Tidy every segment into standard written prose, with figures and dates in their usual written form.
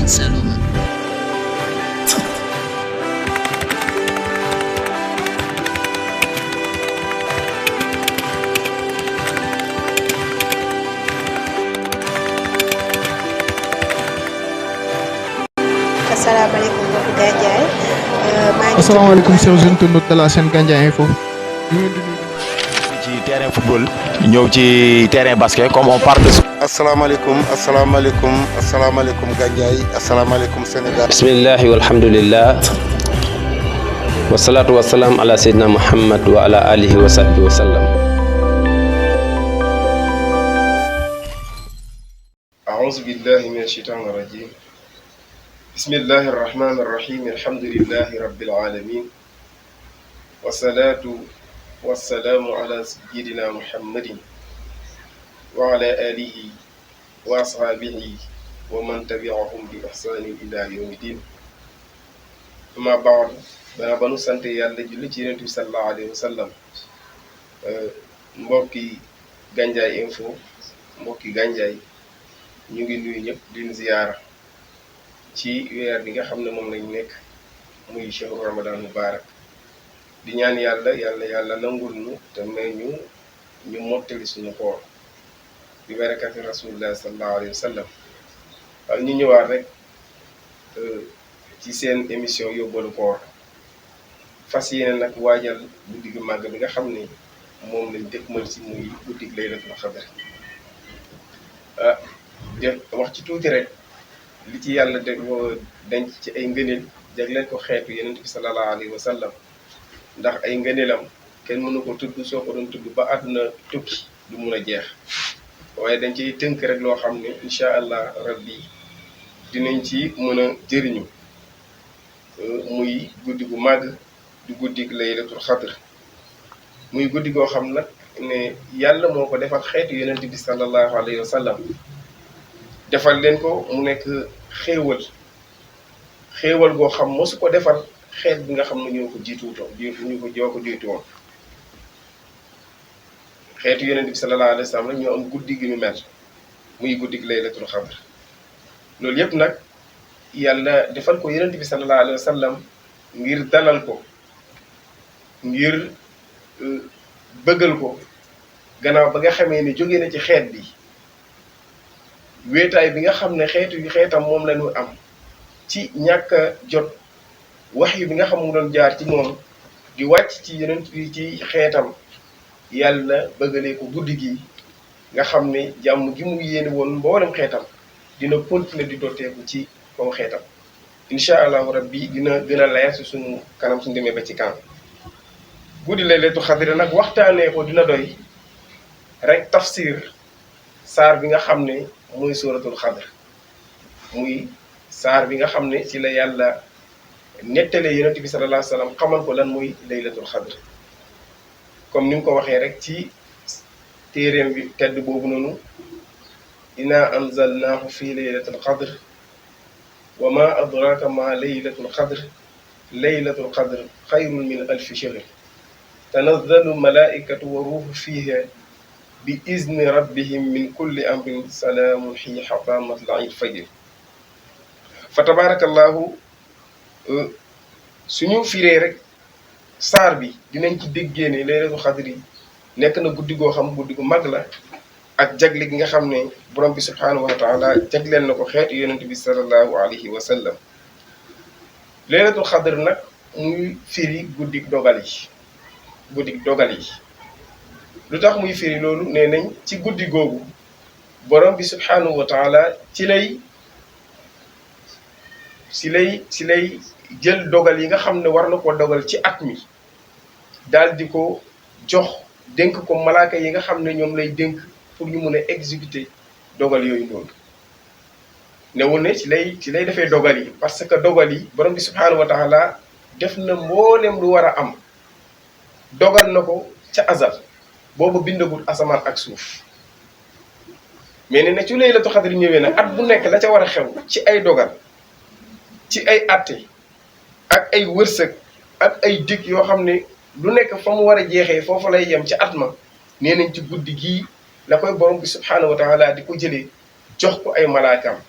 Saloum. asalaamaaleykum mbokki Gandiaye maa ngi asalaamaaleykum chers internautes de la chaîne Gandiaye Info. ci terrain football ñëw ci terrain basket comme on parle de. asalaamaaleykum Gandiaye asalaamaaleykum Sénégal. bismillahi walhamdulillah wasalaatu wasalaam ala sayyidina Muhammad wa ala alihi wa sahbihi wa sallam. أعوذ بالله من الشيطان الرجيم بسم الله الرحمن الرحيم الحمد لله رب العالمين والصلاة والسلام على سيدنا محمد وعلى آله وأصحابه ومن تبعهم بإحسان إلى يوم الدين أما بعد بنو سانت يالا جولي ci Yonent bi sallallahu alayhi wa sallam mbokki Gandiaye Info mbokki Gandiaye ñu ngi nuyu ñëpp di leen ziyaara ci weer bi nga xam ne moom lañ nekk muy shahru ramadan mubarak di ñaan yàlla nangul ñu te may ñu mottali suñu koor bi barakati rasulullah sallallahu alayhi wa sallam waaw ñu ñëwaat rek ci seen émission yóbbalu koor fas yéene nag waajal guddi gu màgg bi nga xam ne moom lañ dëkkmal si muy guddi laylatul qadr wax ci tuuti rek li ci yàlla denc ci ay ngëneel jagleel ko xeetu Yonent bi sallallahu alayhi wa sallam ndax ay ngëneelam kenn mënu ko tudd soo ko doon tudd ba àdduna tukki du mun a jeex waaye dañ ciy tënk rek loo xam ne incha allah rabbi dinañ ci mën a jëriñu muy guddi gu màgg di guddi laylatul xadr muy guddi goo xam nag ne yàlla moo ko defal xeetu Yonent bi sallallahu alayhi wa sallam defal leen ko mu nekk xéewal goo xam mosu ko defal xeet bi nga xam ne ñoo ko jiituwutoon jiitu woon xeetu Yonent bi sallallahu alayhi wa sallam rek ñoo am guddi gi ñu mel muy guddi gi laylatul xadr loolu yëpp nag yàlla defal ko Yonent bi sallallahu alayhi wa sallam ngir dalal ko ngir bëggal ko gannaaw ba nga xamee ne jóge na ci xeet bi wéetaay bi nga xam ne xeetam moom la ñu am ci ñàkk a jot wax yu bi nga xam mu doon jaar ci moom di wàcc ci Yonent bi ci xeetam yàlla bëggalee ko guddi gi nga xam ne jàmm gi mu yéene woon mboolem xeetam dina continuer di dooteeku ci kaw xeetam incha allahu rabbi dina gën a leer si suñu kanam suñu demee ba ci kanam guddi laylatul xadr nag waxtaanee ko dina doy rek tafsir saar bi nga xam ne muy suratul xadr muy saar bi nga xam ne ci la yàlla nettalee Yonent bi sallallahu alayhi wa sallam xamal ko lan muy laylatul xadr comme ni mu ko waxee rek ci téeréem bi tedd boobu noonu inna anzalnaahu fi laylatul xadr wa ma adraka ma laylatul xadr laylatul xadr xayrun min alfi shahr tanazzalu malaikatu wa ruuhu fiha bi izni rabbihim min kulli amrin salaamun hiya hattaa matla'il fajr fa tabarakallahu suñu firee rek saar bi dinañ ci déggee ne laylatul xadri nekk na guddi goo xam guddi gu mag la ak jagle gi nga xam ne borom bi subhaanahu wa taala jagleel na ko xeetu Yonent bi sallallahu alayhi wa sallam laylatul xadr nag muy firi guddi dogal yi lu tax muy firi loolu nee nañ ci guddi googu borom bi subhaanahu wa taala ci lay jël dogal yi nga xam ne war na ko dogal ci at mi daal di ko jox dénk ko malaaka yi nga xam ne ñoom lay dénk pour ñu mun a exécuter dogal yooyu noonu newul ne ci lay defee dogal yi parce que dogal yi borom bi subhaanahu wa taala def na mboolem lu war a am dogal na ko ca azal boobu bindagul asamaan ak suuf mais ne ci laylatul xadr ñëwee nag at bu nekk la ca war a xew ci ay dogal ci ay atte ak ay wërsëg ak ay dig yoo xam ne lu nekk fa mu war a jeexee foofu lay yem ci at ma nee nañ ci guddi gii la koy borom bi subhaanahu wa taala di ko jëlee jox ko ay malaakaam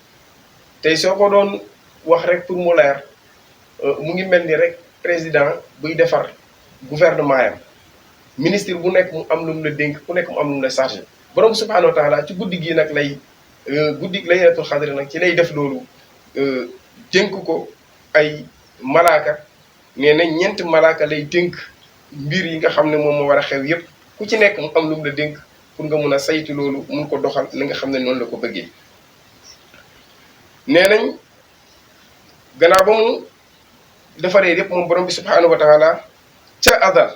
tey soo ko doon wax rek pour mu leer mu ngi mel ni rek président buy defar gouvernement yam ministre bu nekk mu am lu mu la dénk ku nekk mu am lu mu la chargé borom subhanahu wa taala ci guddi gi nag lay guddi laylatul xadri nag ci lay def loolu dénk ko ay malaaka nee na ñeenti malaaka lay dénk mbir yi nga xam ne moom moo war a xew yépp ku ci nekk mu am lu mu la dénk pour nga mun a saytu loolu mun ko doxal li nga xam ne noonu la ko bëggee. nee nañ gannaaw ba mu defaree yépp moom borom bi subhanahu wa taala ca azal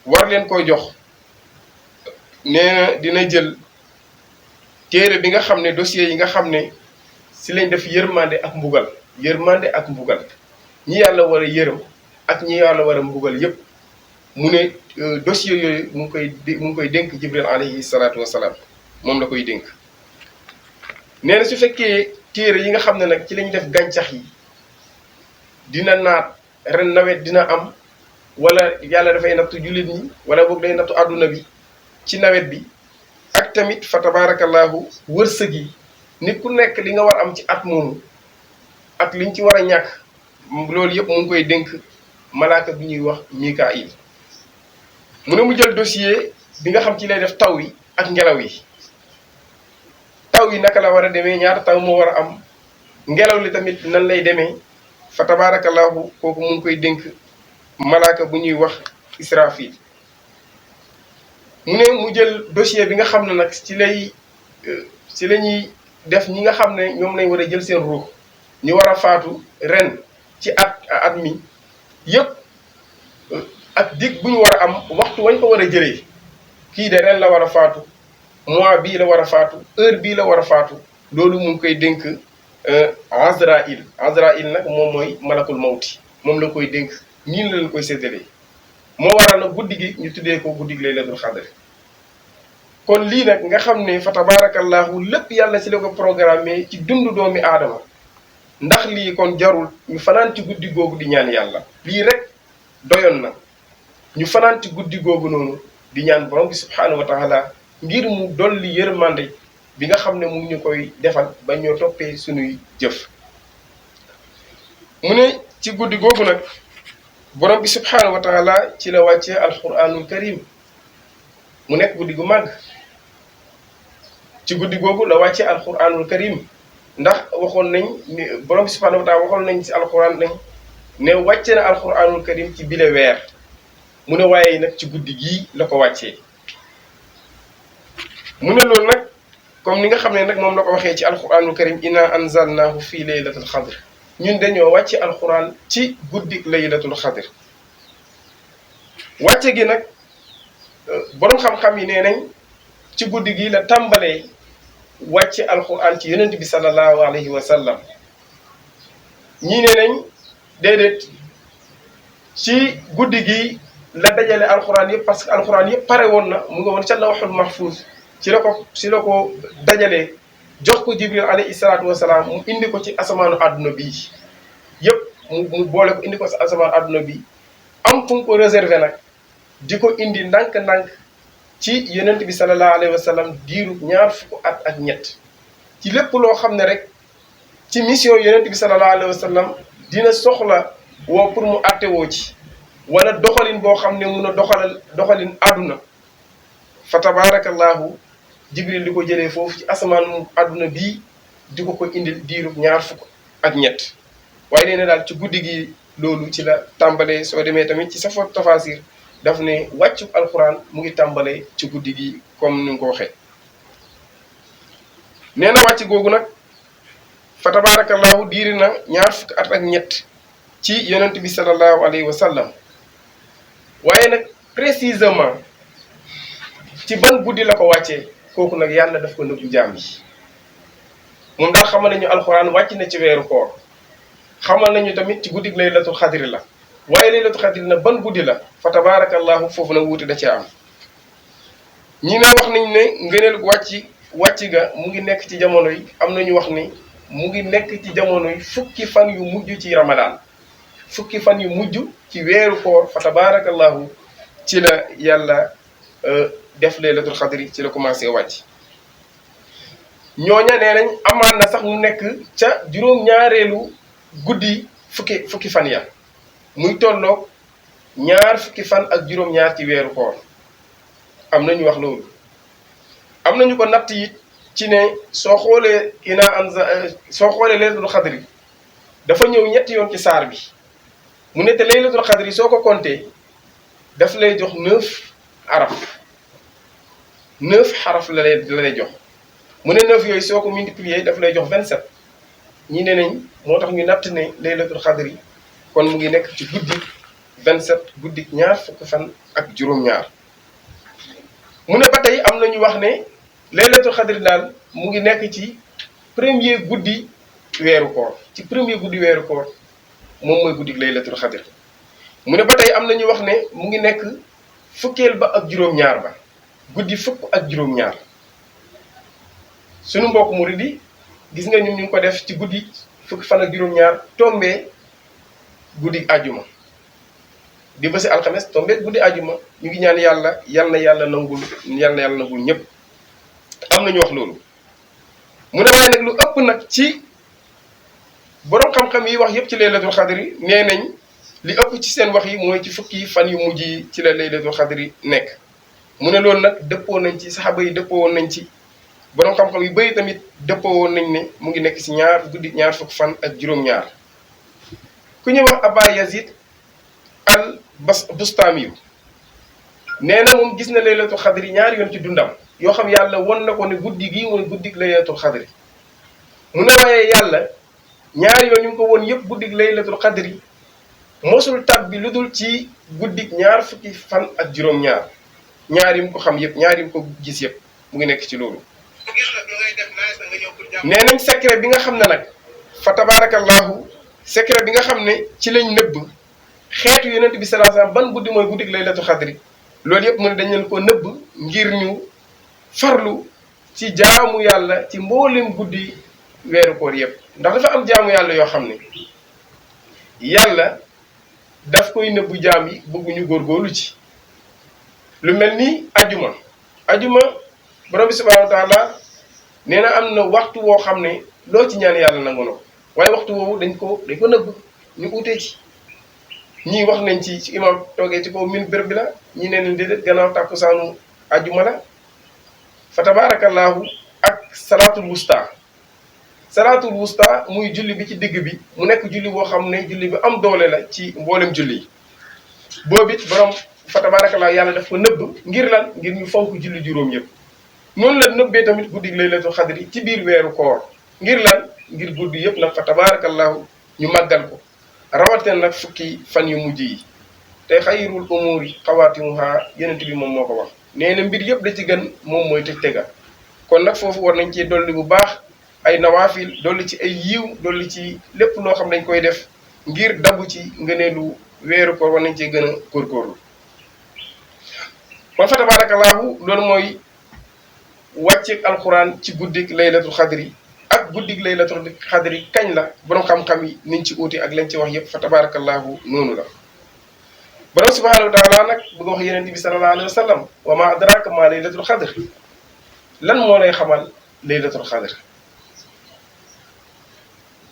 war leen koy jox nee na dina jël téere bi nga xam ne dossier yi nga xam ne si lañ def yërmande ak mbugal ñi yàlla war a yërëm ak ñi yàlla war a mbugal yépp mu ne dossier yooyu mu ngi koy dénk Jibril alayhi salaatu wasalaam moom la koy dénk. nee na su fekkee téere yi nga xam ne nag ci lañ def gàncax yi dina naat ren nawet dina am wala yàlla dafay nattu jullit ñi wala boog day nattu àdduna bi ci nawet bi ak tamit fa tabarakallahu wërsëg yi nit ku nekk li nga war am ci at moomu ak liñ ci war a ñàkk loolu yëpp mu ngi koy dénk malaaka bi ñuy wax Mikaayil. mu ne mu jël dossier bi nga xam ci lay def taw yi ak ngelaw yi taw yi naka la war a demee ñaata taw moo war a am ngelaw li tamit nan lay demee fa tabarakallahu kooku mu ngi koy dénk malaaka bu ñuy wax Israfil. mu ne mu jël dossier bi nga xam ne nag ci la ñuy def ñi nga xam ne ñoom lañ war a jël seen ruux ñu war a faatu ren ci at mi yépp ak dig bu ñu war a am waxtu wañ ko war a jëlee kii de ren la war a faatu mois bii la war a faatu heure bii la war a faatu loolu mu ngi koy dénk Azraïl nag moom mooy malakul mawti moom la koy dénk nii la leen koy séddalee moo waral nag guddi gi ñu tuddee ko guddi gi laylatul xadr. kon lii nag nga xam ne fa tabarakallahu lépp yàlla ci la ko programmé ci dundu doomi aadama ndax lii kon jarul ñu fanaan ci guddi googu di ñaan yàlla lii rek doyoon na ñu fanaan ci guddi googu noonu di ñaan borom bi subhaanahu wa taala ngir mu dolli yërmande bi nga xam ne mu ngi ñu koy defal ba ñoo toppee suñuy jëf. mu ne ci guddi googu nag borom bi subhaanahu wa taala ci la wàccee alquranul karim mu nekk guddi gu màgg. ci guddi googu la wàccee alquranul karim ndax waxoon nañ ni borom bi subhanahu wa taala waxoon nañ ci alquran nañ ne wàcce na alquranul karim ci bile weer mu ne waaye nag ci guddi gii la ko wàccee. mu ne loolu nag comme ni nga xam ne nag moom la ko waxee ci alquranul karim inna anzalnahu fii laylatul xadr ñun dañoo wàcce alquran ci guddi laylatul xadr. wàcce gi nag borom xam-xam yi nee nañ ci guddi gi la tàmbalee wàcce alquran ci yonent bi sallallahu alayhi wa sallam. ñii nee nañ déedéet ci guddi gi la dajale alquran yëpp parce que alquran yëpp pare woon na mu nga woon ca lawhul mahfuz ci la ko dajalee jox ko Jibril alayhi salaatu wasalaam mu indi ko ci asamaanu àdduna bi yëpp mu boole ko indi ko ci asamaanu àdduna bi am fu mu ko réservé nag di ko indi ndànk-ndànk ci yonent bi sallallahu alayhi wa sallam diiru 20 at ak ñett ci lépp loo xam ne rek ci mission yonent bi sallallahu alayhi wa sallam dina soxla woo pour mu àttewoo ci wala doxalin boo xam ne mun a doxalin àdduna fa tabarakallahu Jibril di ko jëlee foofu ci asamaan àdduna bii di ko indil diiru 20 ak ñett waaye nee na daal ci guddi gi loolu ci la tàmbalee. soo demee tamit ci safar tafasir daf ne wàccu alquran mu ngi tàmbalee ci guddi gi comme ni nga ko waxee. nee na wàcc googu nag fa tabarakallahu diiri na 20 at ak ñett ci yonent bi sallallahu alayhi wa sallam waaye nag précisément ci ban guddi la ko wàccee kooku nag yàlla daf ko nëbbu jaam yi. moom daal xamal nañu alquran wàcc na ci weeru koor xamal nañu tamit ci guddi laylatul xadri la waaye laylatul xadri na ban guddi la fa tabarakallahu foofu nag wuute da cee am. ñi ne wax nañ ne ngëneel wàcc ga mu ngi nekk ci jamono yi am nañu wax ni mu ngi nekk ci jamono yi fukki fan yu mujj ci ramadaan fukki fan yu mujj ci weeru koor fa tabarakallahu ci la yàlla def laylatul xadri ci la commencé wàcc. ñooña nee nañ amaan na sax mu nekk ca juróom-ñaareelu guddi fukki fan ya muy tolloog ñaar fukki fan ak juróom-ñaar ci weeru koor am na ñu wax loolu. am nañu ko natt it ci ne soo xoolee soo xoolee laylatul xadri dafa ñëw ñetti yoon ci saar bi mu ne te laylatul xadri soo ko compté daf lay jox 9 xaraf la lay jox mu ne 9 yooyu soo ko multiplier daf lay jox 27 ñi ne nañ moo tax ñu natt ne laylatul xadri kon mu ngi nekk ci guddi 27 guddi ñaar fukki fan ak juróom-ñaar mu ne ba tey am na ñu wax ne laylatul xadri daal mu ngi nekk ci premier guddi weeru koor ci premier guddi weeru koor moom mooy guddi laylatul xadri mu ne ba tey am na ñu wax ne mu ngi nekk fukkeel ba ak juróom-ñaar ba guddi fukk ak juróom-ñaar sunu mbokk murid yi gis nga ñun ñu ngi ko def ci guddi fukki fan ak juróom-ñaar tombee guddi àjjuma di bési alxames tombee guddi àjjuma ñu ngi ñaan yàlla yàlla nangul ñëpp am na ñu wax loolu. mu ne waaye nag lu ëpp nag ci borom xam-xam yi wax yëpp ci laylatul xadri nee nañ li ëpp ci seen wax yi mooy ci fukki fan yu mujj yi ci la laylatul xadri nekk. mu ne loolu nag dëppoo nañ ci saxaaba yi dëppoo woon nañ ci borom xam-xam yu bëri tamit dëppoo woon nañ ne mu ngi nekk ci guddi ñaar fukki fan ak juróom-ñaar. ku ñuy wax Aba Yazid al Bustami yu nee na moom gis na laylatul xadri ñaari yoon ci dundam yoo xam yàlla won na ko ne guddi gii mooy guddi laylatul xadri mu ne waaye yàlla ñaari yoon ñu ngi ko woon yëpp guddi laylatul xadri mosul tab bi lu dul ci guddi ñaar fukki fan ak juróom-ñaar ñaar yi mu ko xam yëpp ñaar yi mu ko gis yëpp mu ngi nekk ci loolu. nee nañ secret bi nga xam ne nag fa tabarakallahu secret bi nga xam ne ci lañ nëbb xeetu yonent bi sallallahu alayhi wasallam ban guddi mooy guddi laylatul xadri loolu yëpp mu ne dañ leen ko nëbb ngir ñu farlu ci jaamu yàlla ci mboolem guddi weeru koor yëpp ndax dafa am jaamu yàlla yoo xam ne yàlla daf koy nëbbu jaam yi bëgguñu góorgóorlu ci lu mel ni ajuma borom bi subhanahu wa taala nee na am na waxtu woo xam ne loo ci ñaan yàlla nangu na ko waaye waxtu woowu dañ ko nëbb ñu utee ci ñii wax nañ ci imam toogee ci kaw min béréb bi la ñii ne leen déedéet gannaaw tàkkusaanu ajuma la fa tabarakallahu ak salaatul wusta muy julli bi ci digg bi mu nekk julli boo xam ne julli bi am doole la ci mboolem julli yi boobu it borom fa tabarakallahu yàlla daf ko nëbb ngir lan ngir ñu fonk julli juróom yëpp noonu la nëbbee tamit guddi laylatul xadri ci biir weeru koor ngir lan ngir guddi yëpp nag fa tabarakallahu ñu màggal ko rawatina nag fukki fan yu mujj yi te xayrul umuri xawaatimuha yenent bi moom moo ko wax nee na mbir yëpp da ci gën moom mooy tëj tega kon nag foofu war nañ cee dolli bu baax ay nawaafil dolli ci ay yiw dolli ci lépp loo xam dañ koy def ngir dabu ci ngëneelu weeru koor war nañ cee gën a góorgóorlu kon fa tabarakallahu loolu mooy wàcceeg alquran ci guddik laylatul xadri ak guddik laylatul xadri kañ la borom xam-xam yi niñ ci uuti ak lañ ci wax yëpp fa tabarakallahu noonu la borom subhanahu wa taala nag bëgg wax yeneen bi sallallahu alayhi wa sallam wa ma adraka ma laylatul xadr lan moo lay xamal laylatul xadr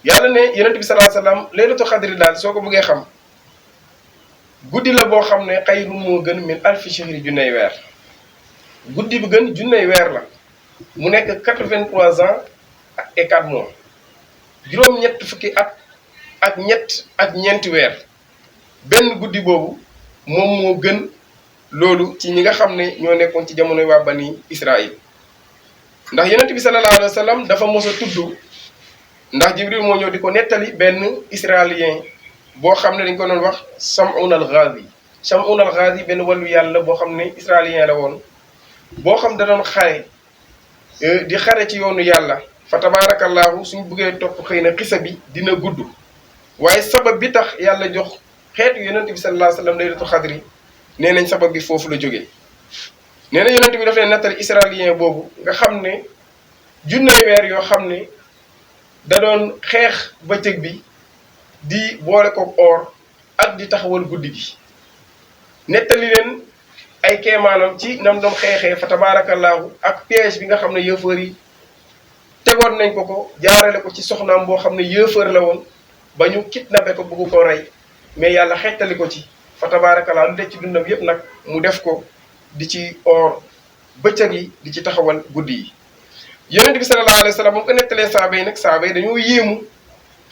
yàlla ne yeneen bi sallallahu alayhi wa sallam laylatul xadri daal soo ko bëggee xam guddi la boo xam ne xayru moo gën min alfi shahri junney weer guddi bi gën junney weer la mu nekk 83 ans et 4 mois juróom-ñett fukki at ak ñett ak ñeenti weer benn guddi boobu moom moo gën loolu ci ñi nga xam ne ñoo nekkoon ci jamonoy waa bani Israël ndax yonent bi sallallahu alayhi wa sallam dafa mos a tudd ndax Jibril moo ñëw di ko nettali benn israélien boo xam ne dañ ko doon wax Sam'un al-Ghazi Sam'un al-Ghazi benn wàllu yàlla boo xam ne israélien la woon boo xam da doon xare di xare ci yoonu yàlla fa tabarakallahu suñ buggee topp xëy na xisa bi dina gudd waaye sabab bi tax yàlla jox xeetu yonent bi sallallahu alayhi wa sallam laylatul xadri nee nañ sabab bi foofu la jógee nee na yonent bi daf leen nettali israélien boobu nga xam ne junney weer yoo xam ne da doon xeex bëccëg bi di boole ko or ak di taxawal guddi gi nettali leen ay keemaanam ci nam doon xeexee fa tabarakallahu ak piège bi nga xam ne yëfër yi tegoon nañ ko jaarale ko ci soxnaam boo xam ne yéefar la woon ba ñu kidnappé ko bëgg ko rey mais yàlla xettali ko ci fa tabaarakallaa lu de ci dundam yépp nag mu def ko di ci or bëccëg yi di ci taxawal guddi yi. yonent bi sallallahu alayhi wa sallam bu ko nettalee saaba yi nag saaba yi dañoo yéemu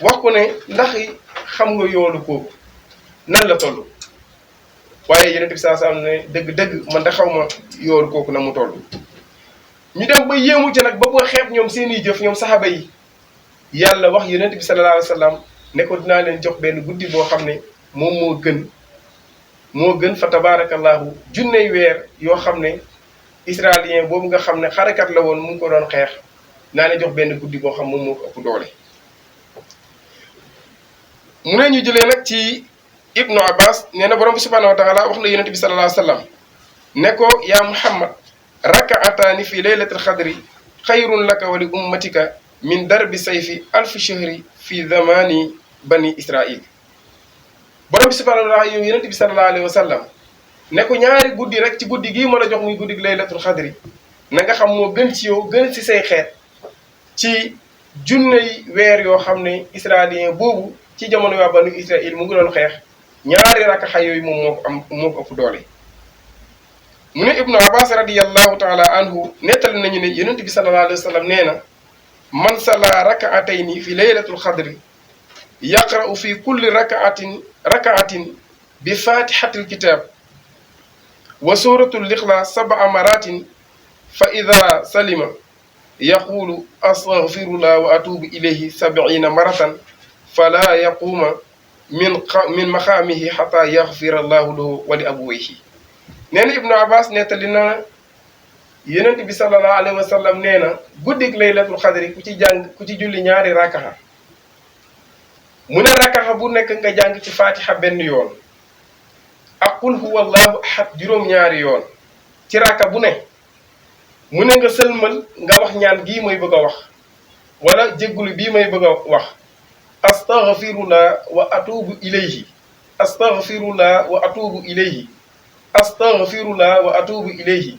wax ko ne ndax xam nga yoolu kooku nan la toll waaye yonent bi sallallahu alayhi wa sallam ne dëgg-dëgg man da xaw ma yoolu kooku na mu toll. ñu dem ba yéemu ci nag ba boo xeeb ñoom seeni jëf ñoom saxaaba yi yàlla wax yonent bi sallallahu alayhi wa sallam ne ko dinaa leen jox benn guddi boo xam ne moom moo gën fa tabaarakallaahu junney weer yoo xam ne israélien boobu nga xam ne xarekat la woon mu ngi ko doon xeex naa leen jox benn guddi boo xam moom moo ko ëpp doole. mu ne ñu jëlee nag ci Ibnu Abbas nee na borom bi subhaanahu wa taala wax na yonent bi sallallahu alayhi wa sallam ne ko yaa Muhammad rakaataani fi laylatil xadri xayrun laka wa li ummatika min darbi sayfi alfi shahri fi zamani bani israil. borom bi subhaanahu wa taala yow yonent bi sallallahu alayhi wa sallam ne ko ñaari guddi rek ci guddi gii ma la jox muy guddi laylatul xadri na nga xam moo gën ci yow gën ci say xeet ci junney weer yoo xam ne israélien boobu ci jamono waa banu israil mu ngi doon xeex ñaari rakaxa yooyu moom moo ko ëpp doole. mu ne Ibnu Abbas radiyallahu taala anhu nettali nañu ne yonent bi sallallahu alayhi wa sallam nee na man salla rakaatayni fi laylatul xadri yaqra'u fi kulli rakaatin bi fatihatil kitab wa suratul ixlaas 7 maratin fa ida salima yaqulu astaghfirullah wa atubu ilayhi 70 maratan fala yaquuma min maqaamihi xata yaxfira allahu lahu wa li abwayhi. nee na Ibnu Abbas nettali na yonent bi sallallahu alayhi wa sallam nee na guddig laylatul xadri ku ci julli ñaari rakaxa mu ne rakaxa bu nekk nga jàng ci fatiha benn yoon ak qul huwa allahu ahad juróom-ñaari yoon ci raka bu ne mu ne nga sëlmal nga wax ñaan gii may bëgg a wax wala jéggulu bii may bëgg a wax astaghfirullah wa atubu ilayhi astaghfirullah wa atubu ilayhi astaghfirullah wa atubu ilayhi.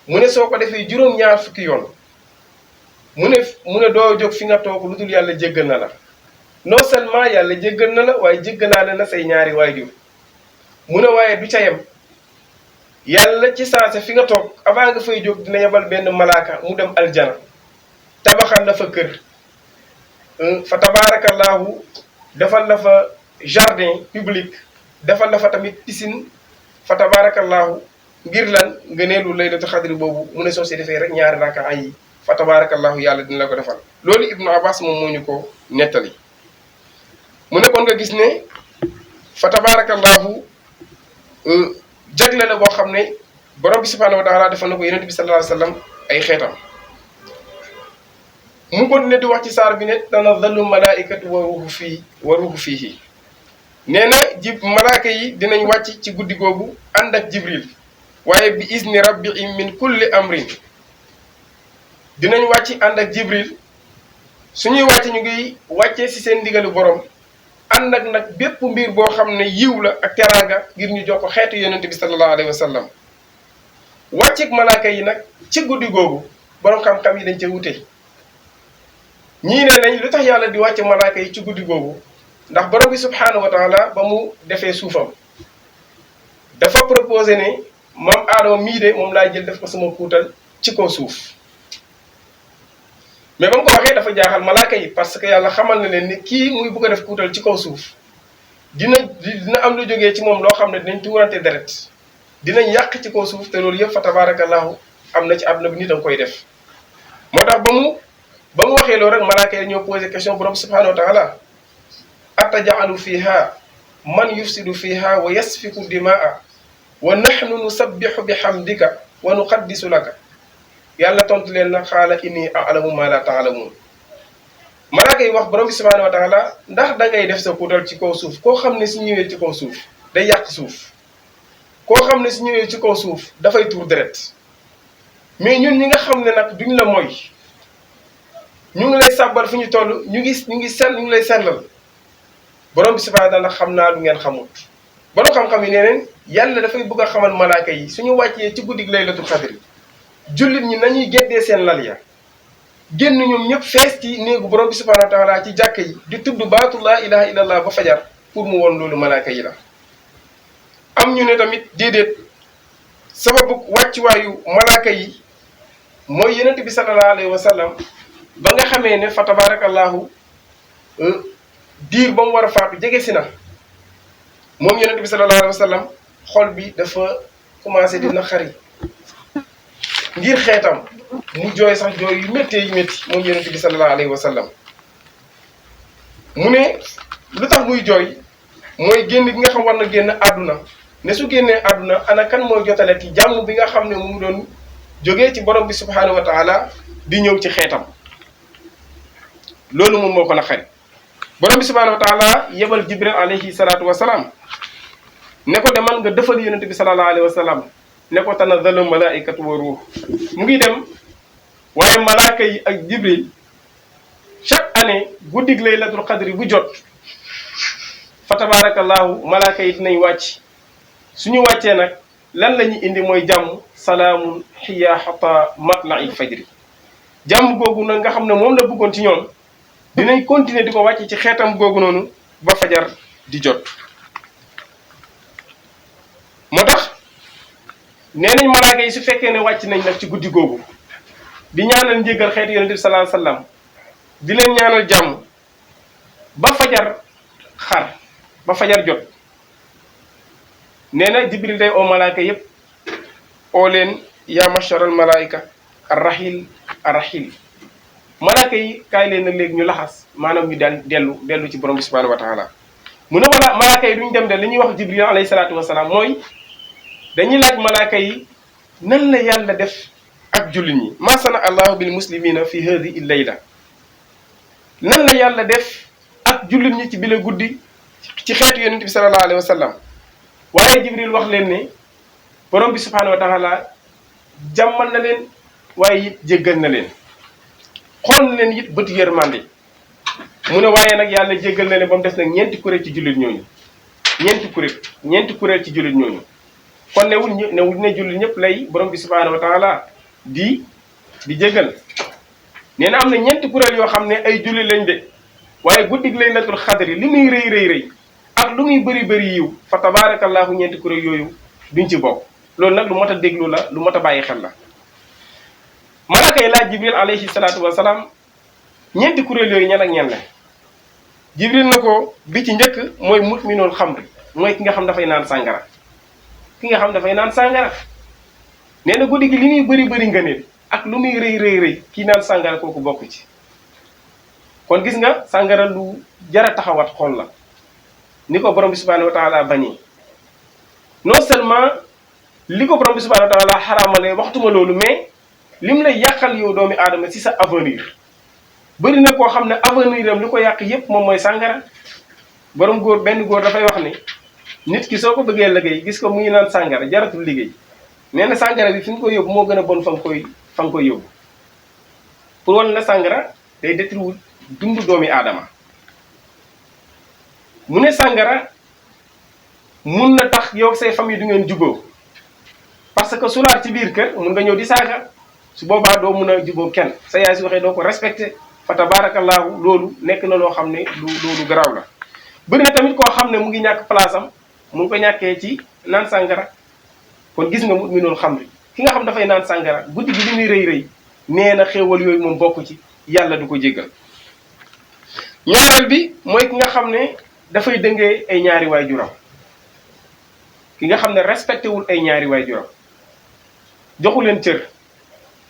mu ne soo ko defee juróom-ñaar fukki yoon mu ne doo jóg fi nga toog lu dul yàlla jéggal na la non seulement yàlla jéggal na la waaye jéggalaale na say ñaari waajur. mu ne waaye du ca yem yàlla ci saase fi nga toog avant nga fay jóg dina yebal benn malaaka mu dem aljana tabaxal la fa kër fa tabaarakallaahu defal la fa jardin public defal la fa tamit piscine fa tabaarakallaahu ngir lan ngëneelu laylatul xadri boobu mu ne soo si defee rek ñaari raka yi fa tabaarakallaahu yàlla dina la ko defal. loolu Ibnu Abbas moom moo ñu ko nettali. mu ne kon nga gis ne fa tabaarakallaahu jagle la boo xam ne borom bi subhaanahu wa taala defal na ko yonent bi sallallahu alayhi wa sallam ay xeetam. mu continué di wax ci saar bi ne tanazzalu malaaikatu wa ruuhu fiihi nee na malaaka yi dinañ wàcc ci guddi googu ànd ak Jibril waaye bi izni rabbihim min kulli amrin dinañ wàcc ànd ak Jibril suñuy wàcc ñu ngi wàccee ci seen ndigalu borom ànd ak nag bépp mbir boo xam ne yiw la ak teraanga ngir ñu jox ko xeetu yonent bi sallallahu alayhi wa sallam. wàccik malaaka yi nag ci guddi googu borom xam-xam yi dañ ca wute ñii ne nañ lu tax yàlla di wàcc malaaka yi ci guddi googu ndax borom bi subhaanahu wa taala ba mu defee suufam dafa proposé ne maam Aadama mii de moom laa jël def ko sama kuutal ci kaw suuf. mais ba mu ko waxee dafa jaaxal malaaka yi parce que yàlla xamal na leen ni kii muy bëgg a def kuutal ci kaw suuf dina am lu jógee ci moom loo xam ne dinañ tuurante deret dinañ yàq ci kaw suuf te loolu yëpp fa tabaarakallaahu am na ci àdduna bi nit a koy def. moo tax ba mu waxee loolu rek malaaka yi ñoo posé question borom subhaanahu wa taala atajaalu fiha man yufsidu fiha wa yasfiku dimaa wa nahnu nusabbihu bi hamdika wa nuqaddisu laka. yàlla tontu leen na xaala inni a'lamu ma la ta'lamun. malaaka yi wax borom bi subhaanahu wa taala ndax da ngay def sa kuutal ci kaw suuf koo xam ne su ñëwee ci kaw suuf day yàq suuf koo xam ne su ñëwee ci kaw suuf dafay tuur deret mais ñun ñi nga xam ne nag duñ la mooy ñu ngi lay sàbbal fu ñu toll ñu ngi lay sellal borom bi subhaanahu wa taala xam naa lu ngeen xamut. borom xam-xam yi nee neen yàlla dafay bëgg a xamal malaaka yi suñu wàccee ci guddig laylatul xadri jullit ñi nañuy geddee seen lal ya génn ñoom ñëpp fees ci néegu borom bi subhanahu wa taala ci jàkk yi di tudd baatu laa ilaha illallah ba fajar pour mu woon loolu malaaka yi la. am ñu ne tamit déedéet sababu wàccuwaayu malaaka yi mooy yonent bi sallallahu alayhi wa sallam ba nga xamee ne fa tabarakallahu diir ba mu war a faatu jege si na moom yonent bi sallallahu alayhi wa sallam xol bi dafa commencé di naqari ngir xeetam mu jooy sax jooy yu méttee yu métti moom yonent bi sallallahu alayhi wa sallam mu ne lu tax muy jooy mooy génn gi nga xam war na génn àdduna ne su génnee àdduna ana kan mooy jotale ci jàmm bi nga xam ne mu doon jógee ci borom bi subhaanahu wa taala di ñëw ci xeetam loolu moom moo ko naqari borom bi subhaanahu wa taala yebal jibril alayhi salaatu wa salaam ne ko demal nga defal yonent bi sallallahu alayhi wa sallam ne ko tanazzalu malaikatu wa ruux mu ngi dem waaye malaaka yi ak jibril chaque année guddig laylatul qadri bu jot fa tabarakallahu malaaka yi dinañ wàcc suñu wàccee nag lan la ñuy indi mooy jàmm salaamun xiya xata matla'i fajri jàmm googu nag nga xam ne moom la bëggoon ci ñoom dinañ continuer di ko wàcc ci xeetam googu noonu ba fajar di jot. moo tax nee nañ malaaka yi su fekkee ne wàcc nañ nag ci guddi googu di ñaanal njéggal xeetu yonent bi sallallahu alayhi wasallam di leen ñaanal jàmm ba fajar xar ba fajar jot nee na jibril day oo malaaka yépp oo leen yaa masharal malaayika arrahil arrahil malaaka yi kaay leen nag léegi ñu laxas maanaam ñu dellu ci borom bi subhanahu wa taala mu ne malaaka yi duñ dem de li ñuy wax jibril alayhi salaatu wasalaam mooy dañuy laaj malaaka yi nan la yàlla def ak jullit ñi ma sana allahu bil muslimina fi hadihi layla nan la yàlla def ak jullit ñi ci bile guddi ci xeetu yonent bi sallallahu alayhi wa sallam waaye jibril wax leen ne borom bi subhanahu wa taala jàmmal na leen waaye it jéggal na leen xool na leen it bët yërmande mu ne waaye nag yàlla jéggal na leen ba mu des nag ñeenti kuréel ci jullit ñooñu ñeenti kuréel ci jullit ñooñu kon newul ne jullit ñëpp lay borom bi subhanahu wa taala di jéggal nee na am na ñeenti kuréel yoo xam ne ay jullit lañ de waaye guddig laylatul xadri li muy rëy ak lu muy bëri yiw fa tabarakallahu ñeenti kuréel yooyu duñ ci bokk loolu nag lu mot a déglu la lu mot a bàyyi xel la malaaka yi laaj jibril alayhi salaatu wasalaam ñeenti kuréel yooyu ñan ak ñan la jibril na ko bi ci njëkk mooy mutminul xamri mooy ki nga xam dafay naan sàngara nee na guddi gi li muy bëri ngëneel ak lu muy rëy kii naan sàngara kooku bokk ci kon gis nga sàngara lu jara taxawat xool la ni ko borom bi subhanahu wa taala bañee non seulement li ko borom bi subhanahu wa taala xaraamalee waxtuma loolu mais lim lay yàqal yow doomi aadama ci sa avenir bëri na koo xam ne avenir am li ko yàq yépp moom mooy sàngara benn góor dafay wax ne nit ki soo ko bëggee liggéey gis ko mu ngi naan sàngara jaratul liggéey nee na sàngara bi fi nga koy yóbbu moo gën a bon fa nga koy yóbbu pour wan na sàngara day détruire dundu doomi aadama mu ne sàngara mun na tax yow say famille du ngeen jubóo parce que sulaar ci biir kër mun nga ñëw di saaga su boobaa doo mun a jubóo kenn sa yaay su waxee doo ko respecté fa tabarakallahu loolu nekk na loo xam ne loolu garaaw la. bëri na tamit koo xam ne mu ngi ñàkk place am mu ngi ko ñàkkee ci naan sàngara kon gis nga mi noonu xam ki nga xam dafay naan sàngara guddi gi li muy rëy nee na xéewal yooyu moom bokk ci yàlla du ko jéggal. ñaareel bi mooy ki nga xam ne dafay dëngee ay ñaari waajuram ki nga xam ne respecté wul ay ñaari waajuram joxu leen cër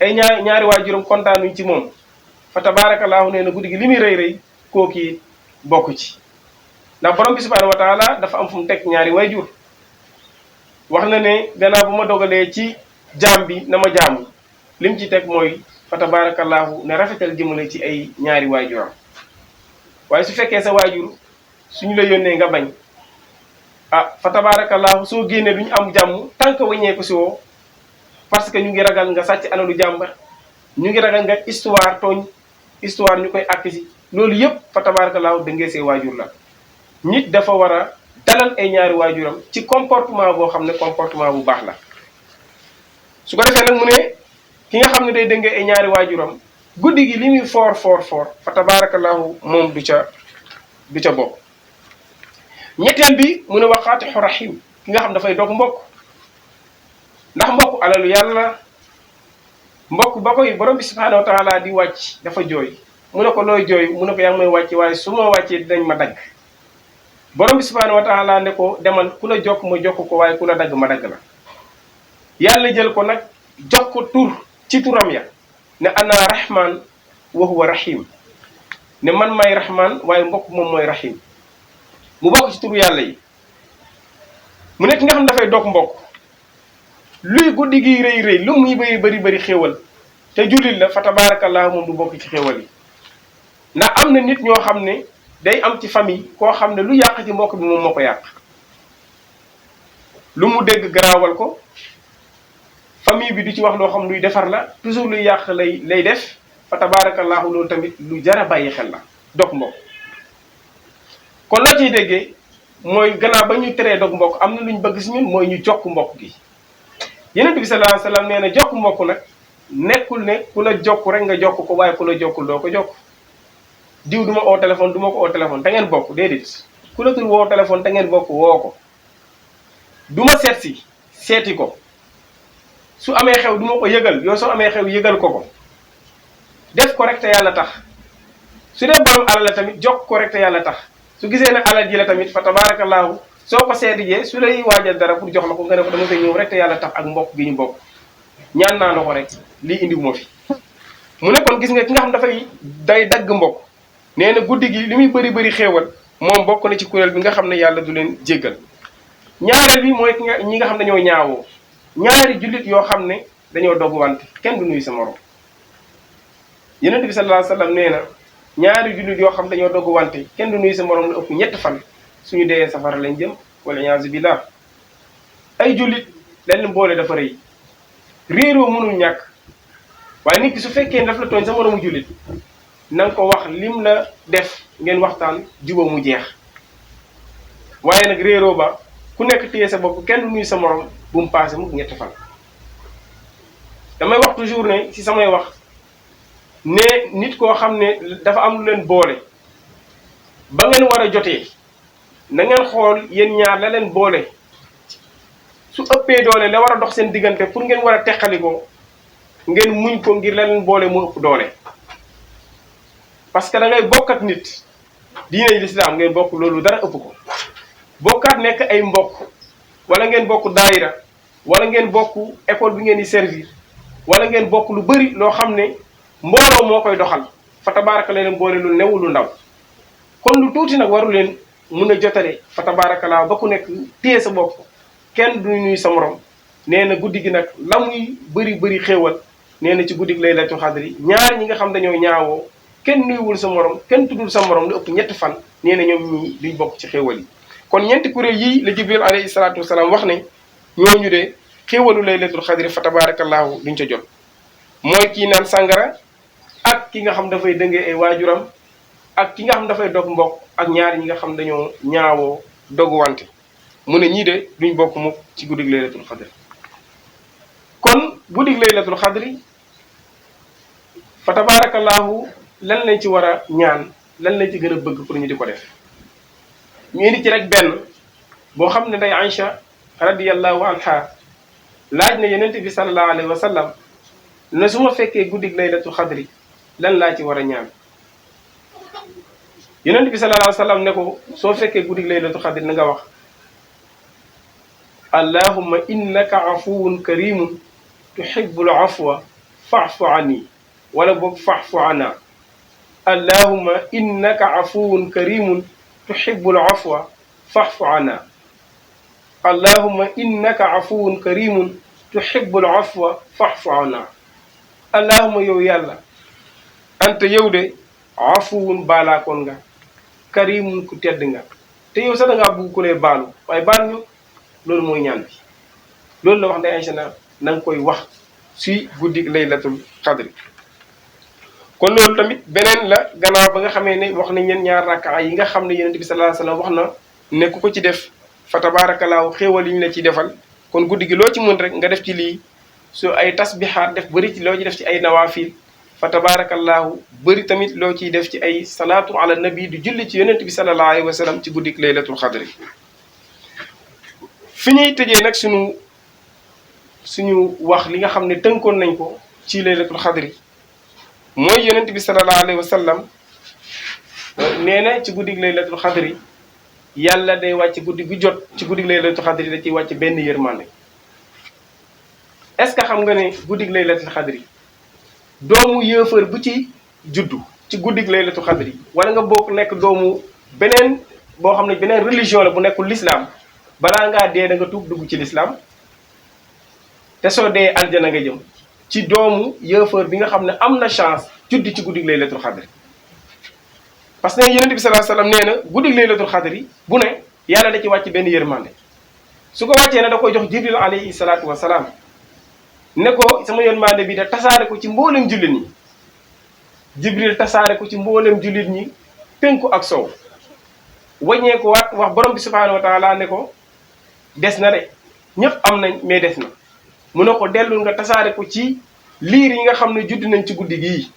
ay ñaari waajuram kontaanuñ ci moom fa tabaarakallaahu nee na guddi gi li muy rëy kooki bokk ci ndax borom bi subhaanahu wa taala dafa am fu mu teg ñaari waajur wax na ne gannaaw bu ma dogalee ci jaam bi na ma jaamu lim ci teg mooy fa tabaarakallaahu ne rafetal jëmale ci ay ñaari waajuram waaye su fekkee sa waajur suñu la yónnee nga bañ fa tabaarakallaahu soo génnee duñu am jàmm tant que waññeeku si woo parce que ñu ngi ragal nga sàcc alalu jàmbar ñu ngi ragal nga histoire ñu koy àkk si loolu yëpp fa tabaarakallaahu dëngee see waajur la nit dafa war a dalal ay ñaari waajuram ci comportement boo xam ne comportement bu baax la su ko defee nag mu ne ki nga xam ne day dëngee ay ñaari waajuram guddi gi li muy foor fa tabarakallahu moom du ca bokk. ñetteel bi mu ne waqaatixu rahim ki nga xam dafay dog mbokk, ndax mbokk alalu yàlla. mbokk ba koy borom bi subhaanahu wa taala di wàcc dafa jooy, mu ne ko looy jooy, mu ne ko yaa ngi may wàcc waaye su ma wàccee dinañ ma dagg. borom bi subhaanahu wa taala ne ko demal ku la jokk ma jokk ko waaye ku la dagg ma dagg la. yàlla jël ko nag jox ko tur ci turam ya ne ana rahman wa huwa rahim, ne man may rahman waaye mbokk moom mooy rahim. mu bokk ci turu yàlla yi. mu nekk nga xam dafay dog mbokk, luy guddi gi rëy rëy lu muy bëri xéewal te jullit la fa tabarakallah moom du bokk ci xéewal yi. ndax am na nit ñoo xam ne day am ci famille koo xam ne lu yàq ci mbokk bi moom moo ko yàq, lu mu dégg garaawal ko, famille bi du ci wax loo xam luy defar la, toujours luy yàq lay def. fa tabarakallah loolu tamit lu jara bàyyi xel la, dog mbokk. kon loo ciy déggee mooy gannaaw ba ñu teree dog mbokk am na lu ñu bëgg si ñun mooy ñu jokk mbokk gi. Yonent bi sallallahu alayhi wasallam nee na jokk mbokk nag nekkul ne ku la jokk rek nga jokk ko waaye ku la jokkul doo ko jokk. diw du ma oo téléphone du ma ko oo téléphone te ngeen bokk déedéet, ku la tul woo téléphone te ngeen bokk woo ko. du ma seeti ko, su amee xew du ma ko yëgal, yow soo amee xew yëgal ko def ko rek te yàlla tax. su dee borom alal la tamit jokk ko rek te yàlla tax. su gisee ne alal ji la tamit fa tabarakallahu soo ko seeti jee su lay waajal dara pour jox la ko nga ne ko dama koy ñëw rek te yàlla tax ak mbokk gi ñu bokk, ñaan naa la ko rek lii indi wu ma fi. mu ne kon gis nga ki nga xam day dagg mbokk, nee na guddi gi li muy bëri xéewal moom bokk na ci kuréel bi nga xam ne yàlla du leen jéggal. ñaareel bi mooy ñi nga xam dañoo ñaawoo, ñaari jullit yoo xam ne dañoo dogg wante kenn du nuyu sa morom. Yonent bi sallallahu alayhi wasallam nee na ñaari jullit yoo xam dañoo dogg wante kenn du nuyu sa morom lu ëpp ñetti fan suñu dee safara lañ jëm wala iyaazu billah. ay jullit leen boole dafa rëy, réeroo mënul ñàkk, waaye nit ki su fekkee daf la tooñ sa moromu jullit na nga ko wax lim la def ngeen waxtaan jubóo mu jeex. waaye nag réeroo ba ku nekk téye sa bopp kenn du nuyu sa morom bu mu paase mukk ñetti fan. damay wax toujours ne ci samay wax ne nit koo xam ne dafa am lu leen boole ba ngeen war a jotee na ngeen xool yéen ñaar la leen boole su ëppee doole la war a dox seen diggante pour ngeen war a teqalikoo ngeen muñ ko ngir la leen boole mu ëpp doole. parce que da ngay bokk ak nit diine lislaam ngeen bokk loolu dara ëpp ko, bokkaat nekk ay mbokk wala ngeen bokk daayira wala ngeen bokk école bi ngeen di servir wala ngeen bokk lu bëri loo xam ne mbooloo moo koy doxal fa tabaaraka leen boole lu newul lu ndaw. kon lu tuuti nag waru leen mun a jotale fa tabaaraka laa ba ku nekk téye sa bopp kenn du nuyu sa morom. nee na guddi gi nag la muy bëri xéewal nee na ci guddi gi laylatul xadri ñaar ñi nga xam dañoo ñaawoo kenn nuyuwul sa morom kenn tuddul sa morom lu ëpp ñetti fan nee na ñoom ñii duñ bokk ci xéewal yi. kon ñeenti kuréel yii la Jibril alayhi salaatu wasalaam wax ne ñooñu de xéewalu laylatul xadri fa tabaarakallaahu duñ ca jot. mooy kii naan sàngara ak ki nga xam dafay dëngee ay waajuram ak ki nga xam dafay dog mbokk ak ñaari ñi nga xam dañoo ñaawoo dogu wante mu ne ñii de duñ bokk mukk ci guddig laylatul xadri. kon guddig laylatul xadri fa tabaarakallaahu lan lañ ci war a ñaan lan lañ ci gën a bëgg pour ñu di ko def. ñu indi ci rek benn boo xam ne nday Aïcha radiyallahu anha laaj na yonent bi sallallahu alayhi wa sallam ne su ma fekkee guddig laylatul xadri lan laa ci war a ñaan. yonent bi sallallahu alayhi wa sallam ne ko soo fekkee guddig laylatul xadri na nga wax allahumma innaka afuwun karimun tuhibbul afwa fa'fu anni wala boog fa'fu anna. allahumma innaka afuwun karimun tuhibbul afwa fa'fu anna. allahumma innaka afuwun karimun tuhibbul afwa fa'fu anna. allahumma yow yàlla anta yow de afuwun baalaakoon nga karimun ku tedd nga te yow sax da ngaa bugg ku lay baalu waaye baal ñu. loolu mooy ñaan bi loolu la wax nday Aïcha na nga koy wax si guddig laylatul xadri. kon loolu tamit beneen la gannaaw ba nga xamee ne wax nañ leen ñaar rakkaa yi nga xam ne yonent bi sallallahu alayhi wasallam wax na ne ku ko ci def fa tabaarakallaahu xéewal yi ñu la ciy defal. kon guddi gi loo ci mën rek nga def ci lii su ay tasbihaat def bëri ci loo ci def ci ay nawaafil fa tabarakallahu bëri tamit loo ciy def ci ay salaatu ala nabi di julli ci yonent bi sallallahu alayhi wa sallam ci guddik laylatul xadri fi ñuy tëjee nag suñu wax li nga xam ne tënkoon nañ ko ci laylatul xadri mooy yonent bi sallallahu alayhi wa sallam nee na ci guddik laylatul xadri yàlla day wàcc guddi gu jot ci guddik laylatul xadri da ciy wàcc benn yërmande est-ce que xam nga ne guddik laylatul xadri doomu yëfër bu ci juddu ci guddik laylatul xadri wala nga bokk nekk doomu beneen boo xam ne beneen religion la bu nekkul l'islam balaa ngaa dee da nga tuub dugg ci l'islam te soo dee aljana nga jëm ci doomu yëfër bi nga xam ne am na chance juddi ci guddik laylatul xadri parce que yonent bi sallallahu alayhi wasallam nee na guddik laylatul xadri bu ne yàlla da ci wàcc benn yërmande su ko wàccee ne da koy jox jibril alayhi salaatu wasalaam ne ko sama yërmande bi da tasaare ko ci mboolem jullit ñi jibril tasaare ko ci mboolem jullit ñi penku ak sow waññee ko waat wax borom bi subhaanahu wa taala ne ko des na de ñëpp am nañ mais des na mu ne ko dellul nga tasaare ko ci liir yi nga xam ne judd nañ ci guddi gii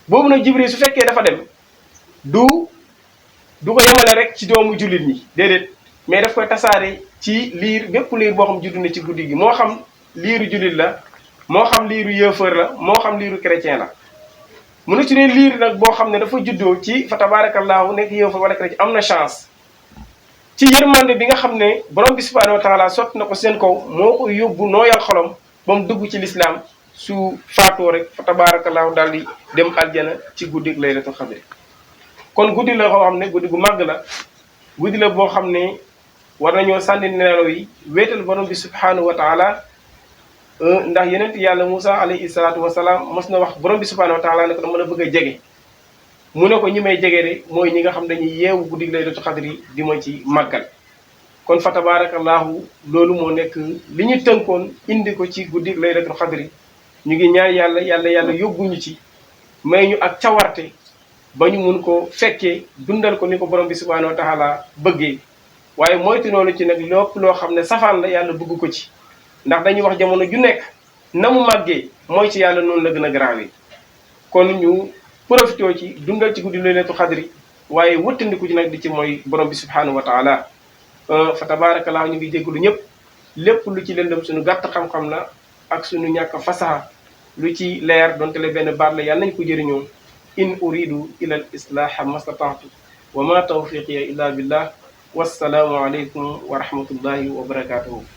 boobu nag jibril su fekkee dafa dem du ko yemale rek ci doomu jullit ñi déedéet mais daf koy tasaare ci liir bépp liir boo xam judd na ci guddi gi moo xam liiru jullit la moo xam liiru yëfër la moo xam liiru chrétien la mu ne ci ne liir nag boo xam ne dafa juddoo ci fa tabarakallahu nekk yëfër wala chrétien am na chance ci yërmande bi nga xam ne borom bi subhanahu wa taala sotti na ko seen kaw moo ko yóbbu nooyal xolom ba mu dugg ci l'islam su faatoo rek fa tabarakallahu daal di dem aljana ci guddi laylatul xadri kon guddi la koo xam ne guddi gu màgg la guddi la boo xam ne war nañoo sànni nelaw yi wéetal borom bi subhanahu wa taala ndax yenent yàlla Moussa alayhi salaatu wasalaam mos na wax borom bi subhanahu wa taala ne ko dama la bëgg a jege mu ne ko ñi may jege de mooy ñi nga xam dañuy yeewu guddi laylatul xadri di ma ci màggal kon fa tabarakallahu loolu moo nekk li ñu tënkoon indi ko ci guddi laylatul xadri ñu ngi ñaan yàlla yóbbuñu ci may ñu ak cawarte ba ñu mun ko fekkee dundal ko ni ko borom bi subhanahu wa taala bëggee waaye moytu noonu ci nag lépp loo xam ne safaan la yàlla bëgg ko ci ndax dañuy wax jamono ju nekk na mu màggee mooy ci yàlla noonu la gën a garaawee kon ñu profité ci dundal ci guddi laylatul xadri waaye wëttandiku ci nag di ci mooy borom bi subhanahu wa taala fa tabarakallah ñu ngi jégalu ñëpp lépp lu ci lëndëm suñu gàtt xam-xam la ak suñu ñàkk fasaha lu ci leer donte le benn baat la yàlla nañ ko jëriñoo in uridu ila al islaha mastata'tu wa ma tawfiqiya illa billah wassalaamu aleykum wa rahmatullahi wa barakatuhu